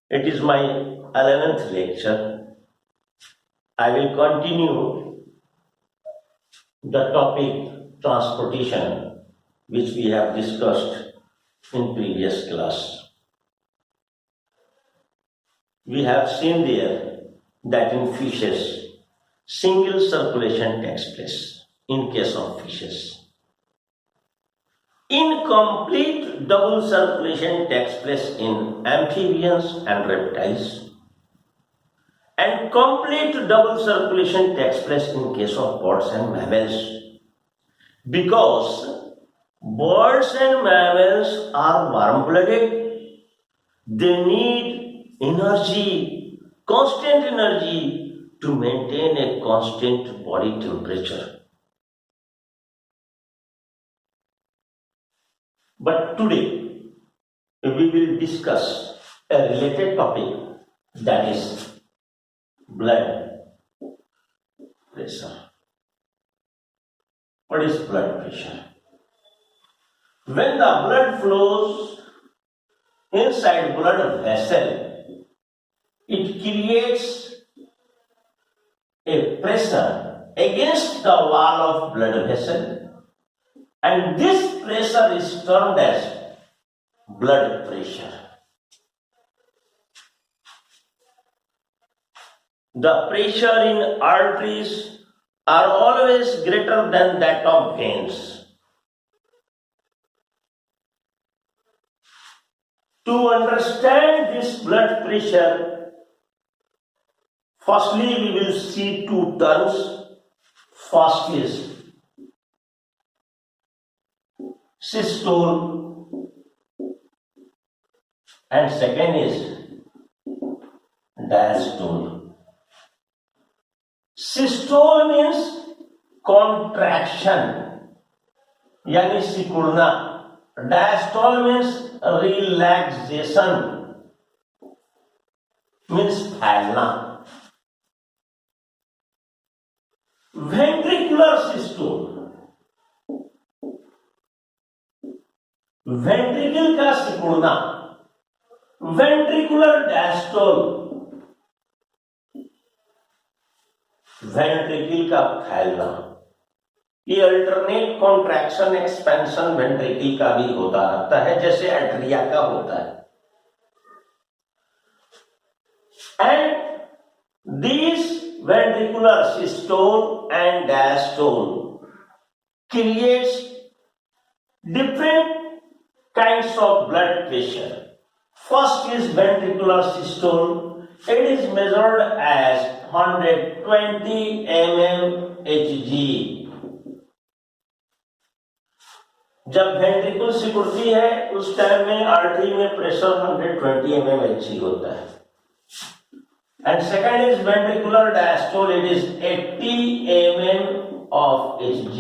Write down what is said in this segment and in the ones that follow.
It is my 11th lecture. I will continue the topic transportation, which we have discussed in previous class. We have seen there that in fishes, single circulation takes place in case of fishes. Incomplete double circulation takes place in amphibians and reptiles, and complete double circulation takes place in case of birds and mammals, because birds and mammals are warm-blooded. They need energy, constant energy, to maintain a constant body temperature. But today we will discuss a related topic, that is blood pressure. What is blood pressure? When the blood flows inside blood vessel, it creates a pressure against the wall of blood vessel, and this pressure is termed as blood pressure. The pressure in arteries are always greater than that of veins. To understand this blood pressure, firstly we will see two terms. First is systole and second is diastole. Systole means contraction, yani सिकुड़ना. Diastole means relaxation, means फैलना. Ventricular systole, ventricle का सिकुड़ना. Ventricular diastole, ventricle का फैलना. ये alternate contraction expansion ventricle का भी होता रहता है, जैसे एट्रिया का होता है. And this ventricular systole and diastole creates different kinds of blood pressure. First is ventricular systole. It is measured as 120 mmHg. जब वेंट्रिकल सिकुड़ती है उस टाइम में आर्टरी में प्रेशर 120 mmHg होता है. And second is ventricular diastole. It is 80 mm of Hg,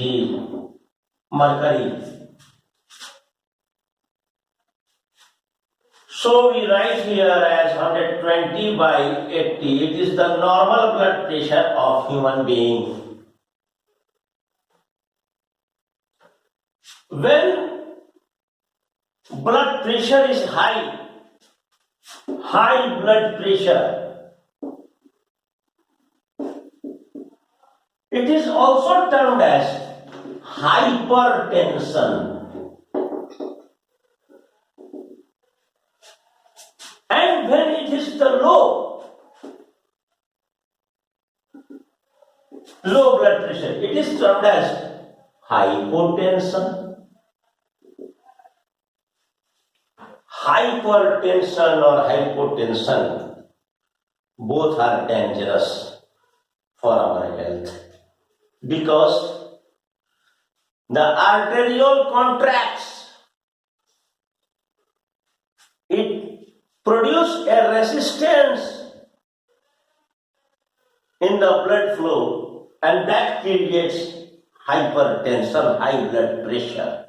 mercury. So we write here as 120 by 80. It is the normal blood pressure of human being. When blood pressure is high blood pressure, it is also termed as hypertension. And when it is the low blood pressure, it is termed as hypotension. Hypertension or hypotension, both are dangerous for our health, because the arteriole contracts. It produces a resistance in the blood flow, and that creates hypertension, high blood pressure.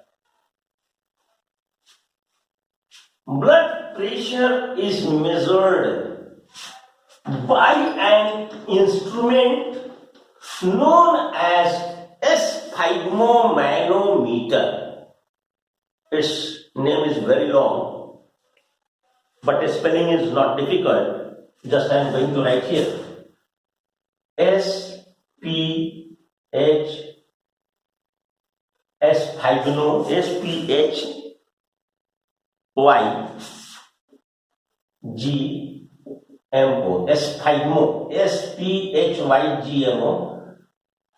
Blood pressure is measured by an instrument known as sphygmomanometer. Its name is very long. but spelling is not difficult. Just I am going to write here. S P H SPHYGMO, SPHYGMO,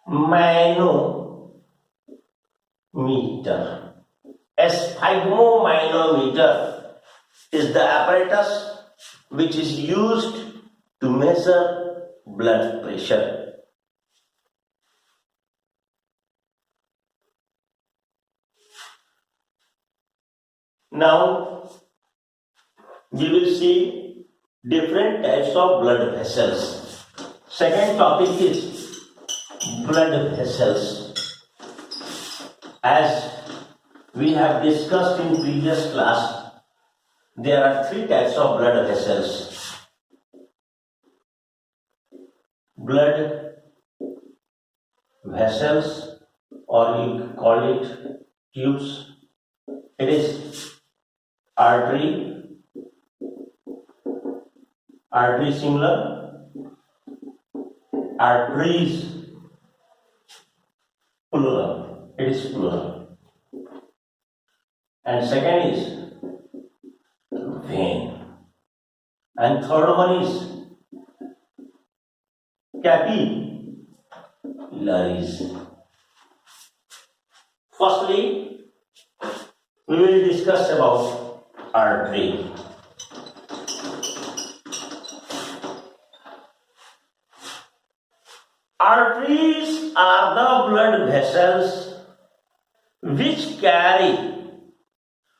manometer. Sphygmomanometer is the apparatus which is used to measure blood pressure. Now we will see different types of blood vessels. Second topic is blood vessels. As we have discussed in previous class, there are three types of blood vessels. Blood vessels, or you call it tubes. It is artery singular, arteries plural. It is plural. And second is vein. And third one is capillaries. Firstly, we will discuss about artery. Arteries are the blood vessels which carry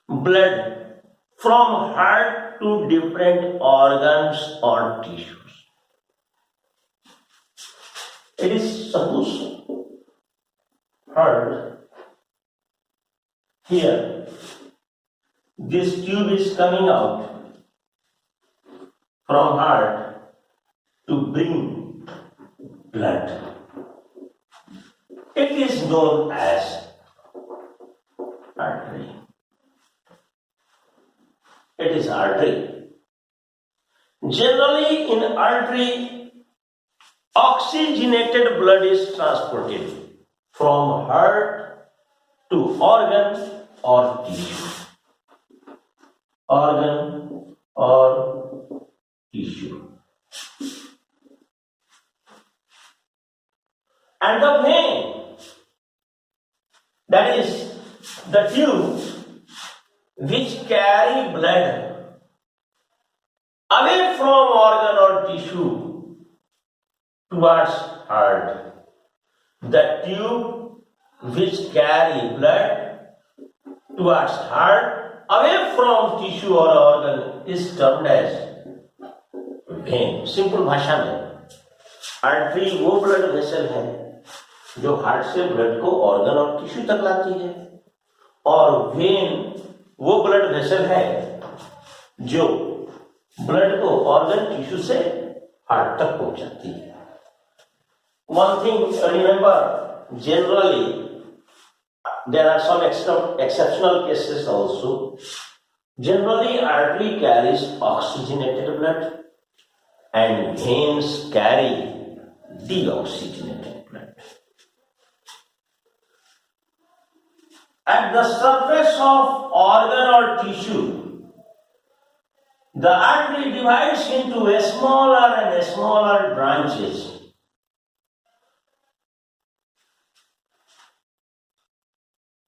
blood from heart to different organs or tissues. It is suppose heart. Here, this tube is coming out from heart to bring blood. It is known as artery. It is artery. Generally, in artery, oxygenated blood is transported from heart to organ or tissue. Organ or tissue. And the vein, that is the tube which carry blood away from organ or tissue towards heart. The tube which carry blood towards heart away from tissue or organ is termed as vein. Simple भाषा में artery वो blood vessel है जो heart से blood को organ और tissue तक लाती है, और वेन वो ब्लड वेसल है जो ब्लड को ऑर्गन टिश्यू से हार्ट तक पहुंचाती है. One thing remember, generally there are some exceptional cases also. Generally, artery carries oxygenated blood and veins carry deoxygenated blood. At the surface of organ or tissue, the artery divides into a smaller and smaller branches.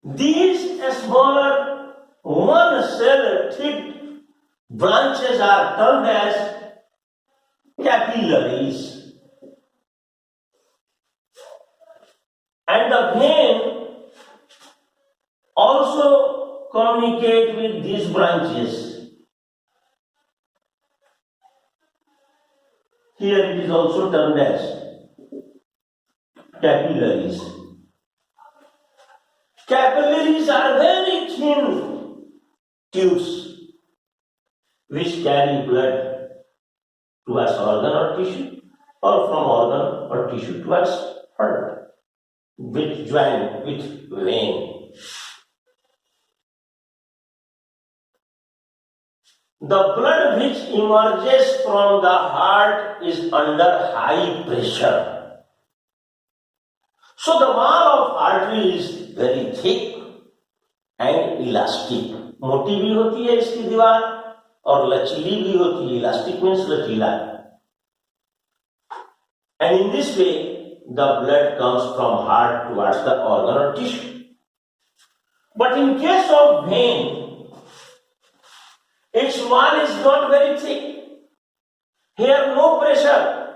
These smaller one-cell thick branches are termed as capillaries. And the vein also communicate with these branches. Here it is also termed as capillaries. Capillaries are very thin tubes which carry blood towards organ or tissue, or from organ or tissue towards heart, which join with vein. the blood which emerges from the heart is under high pressure. So the wall of artery is very thick and elastic. मोटी भी होती है इसकी दीवार और लचीली भी होती है. इलास्टिक मीन्स लचीला. And in this way, the blood comes from heart towards the organ or tissue. But in case of vein, its wall is not very thick. Here no pressure.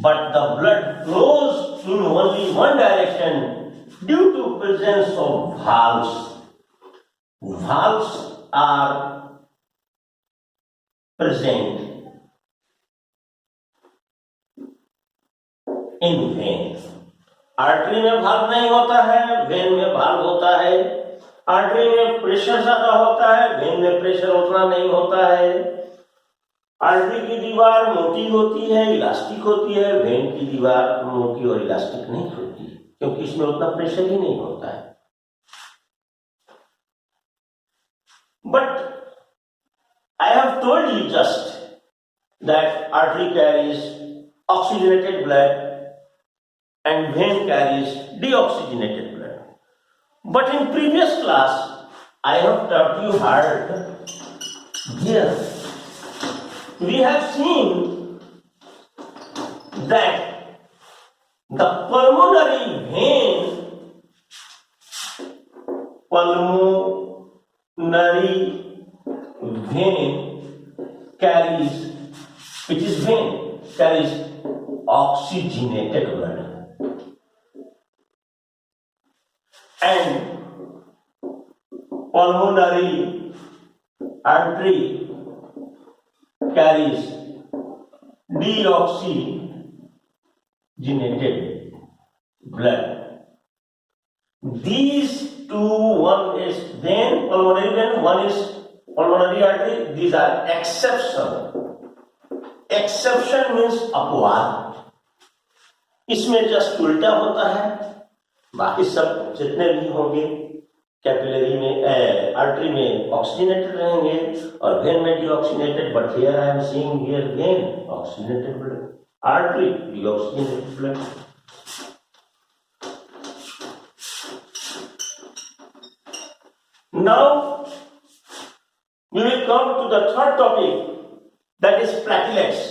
But the blood flows in only one direction due to presence of valves. Valves are present in vein. Artery में valve नहीं होता है, when में valve होता है. Artery में pressure ज्यादा होता है, वेन में प्रेशर उतना नहीं होता है. आर्टरी की दीवार मोटी होती है, इलास्टिक होती है. वेन की दीवार मोटी और इलास्टिक नहीं होती क्योंकि इसमें उतना प्रेशर ही नहीं होता है. But I have told you just that artery carries oxygenated blood and vein carries deoxygenated blood. But in previous class, I have taught you heart. Here, we have seen that the pulmonary vein carries, which is vein, carries oxygenated blood. And pulmonary artery carries deoxygenated blood. These two, one is vein, pulmonary vein, one is pulmonary artery. These are exception. Exception means अपवाद. इसमें just उल्टा होता है. बाकी सब जितने भी होंगे कैपिलरी में, आर्टरी में ऑक्सीजनेटेड रहेंगे और वेन में deoxygenated. But here I am seeing here when oxygenated blood, artery deoxygenated blood. Now we will come to the third topic, that is platelets.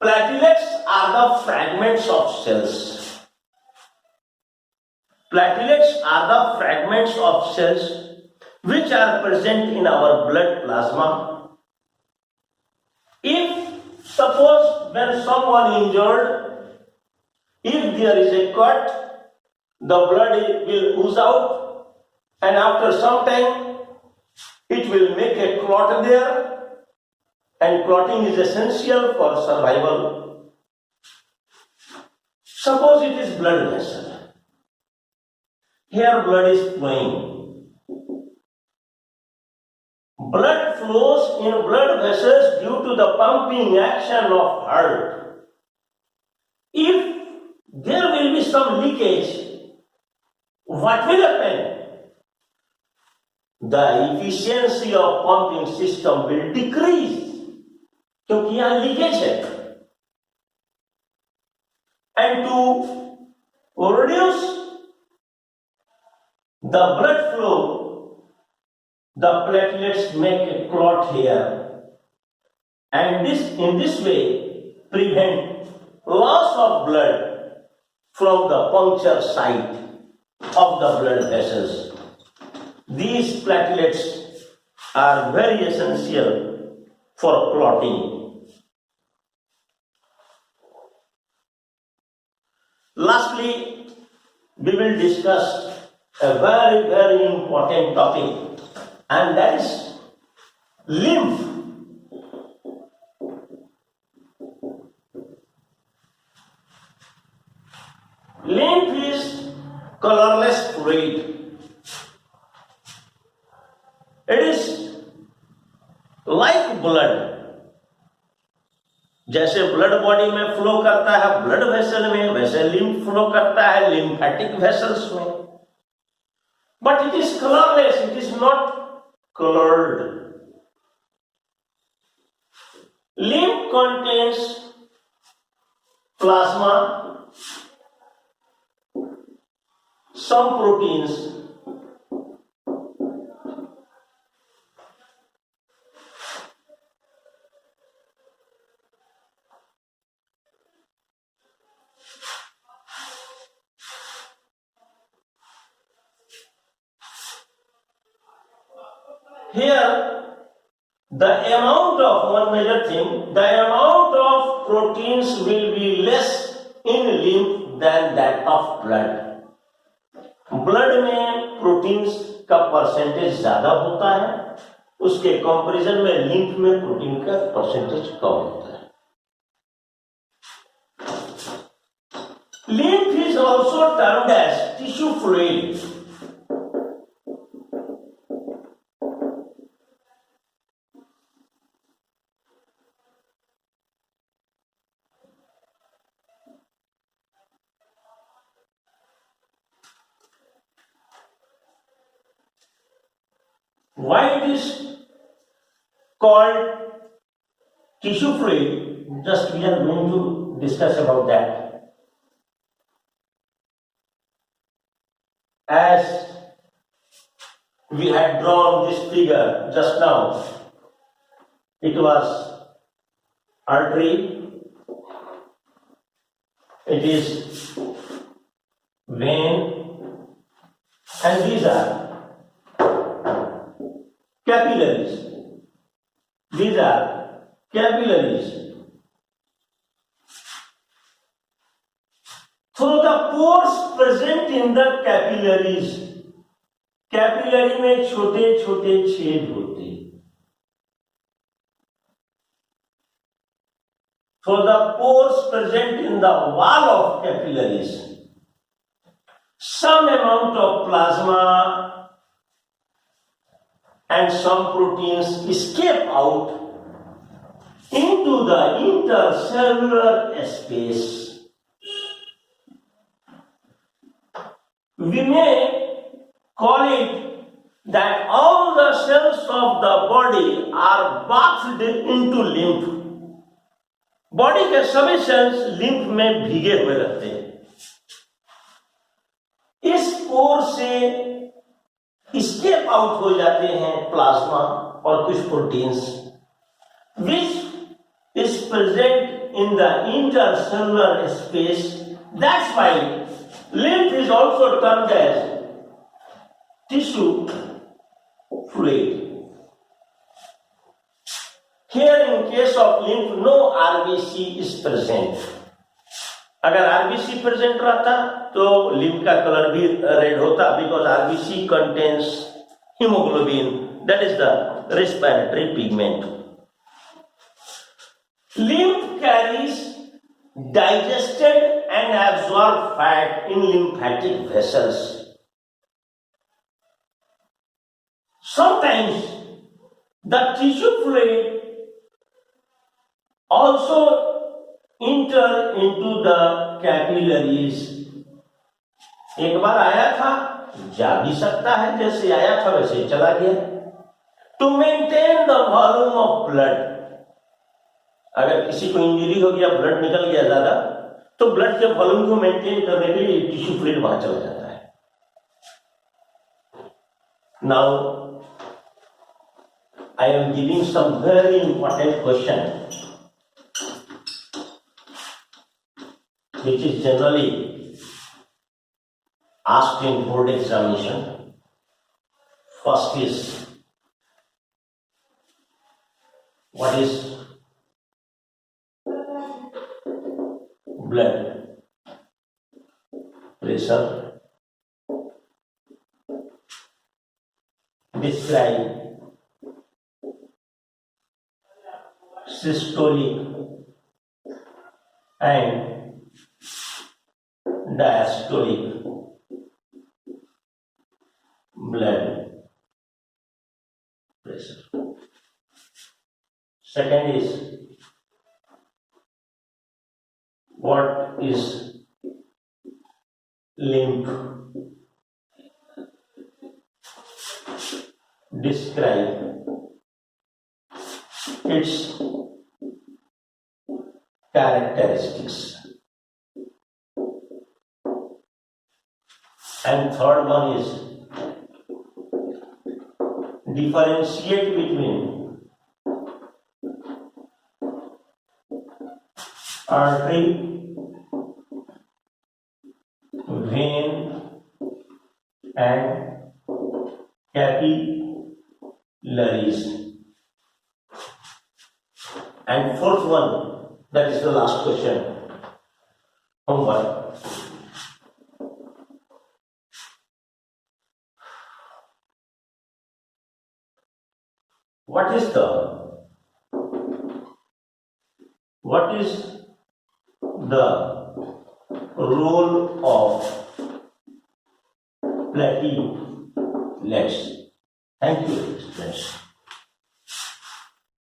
Platelets are the fragments of cells. Platelets are the fragments of cells which are present in our blood plasma. If suppose when someone injured, if there is a cut, the blood will ooze out, and after some time it will make a clot there. And clotting is essential for survival. Suppose it is blood vessel. Here blood is flowing. Blood flows in blood vessels due to the pumping action of heart. If there will be some leakage, what will happen? The efficiency of pumping system will decrease. क्योंकि यहां leakage है. And to reduce the blood flow, the platelets make a clot here, and in this way prevent loss of blood from the puncture site of the blood vessels. These platelets are very essential for clotting. Lastly, we will discuss a very, very important topic, and that is lymph. Lymph is colorless fluid. It is like blood. जैसे blood body में flow करता है blood vessel में, वैसे lymph flow करता है lymphatic vessels में. but it is colorless, it is not colored. Lymph contains plasma, some proteins, here the amount of one major thing, the amount of proteins will be less in lymph than that of blood. Blood में proteins का percentage ज्यादा होता है, उसके comparison में lymph में protein का percentage कम होता है. Lymph is also termed as tissue fluid. Why it is called tissue fluid? Just we are going to discuss about that. As we had drawn this figure just now, it was artery, it is vein, and these are capillaries. These are capillaries. Through the pores present in the capillaries, capillary में छोटे छोटे छेद होते हैं. Through the pores present in the wall of capillaries, some amount of plasma and some proteins escape out into the intercellular space. We may call it that all the cells of the body are bathed into lymph. Body के सभी sales lymph में भीगे हुए रहते हैं. इस पोर से escape out हो जाते हैं प्लाज्मा और कुछ proteins, which is present in the intercellular space. That's why lymph is also termed as tissue fluid. Here in case of lymph, no RBC is present. अगर RBC प्रेजेंट रहता तो lymph का colour भी red होता, because RBC contains haemoglobin, that is the respiratory pigment. Lymph carries digested and absorbed fat in lymphatic vessels. Sometimes the tissue fluid also enter into the capillaries. एक बार आया था, जा भी सकता है, जैसे आया था वैसे चला गया. To maintain the volume of blood, अगर किसी को इंजरी हो गया, ब्लड निकल गया ज्यादा, तो ब्लड के वॉल्यूम को मेंटेन करने के लिए टिश्यू फ्लूइड वहां चला जाता है. Now I am giving some very important question which is generally asked in board examination. First is, what is blood pressure? Describe systolic and diastolic blood pressure. Second is, what is lymph describe its characteristics. And third one is differentiate between artery, vein and capillaries. And fourth one, that is the last question. Homework. What is the role of platelets? Thank you, friends.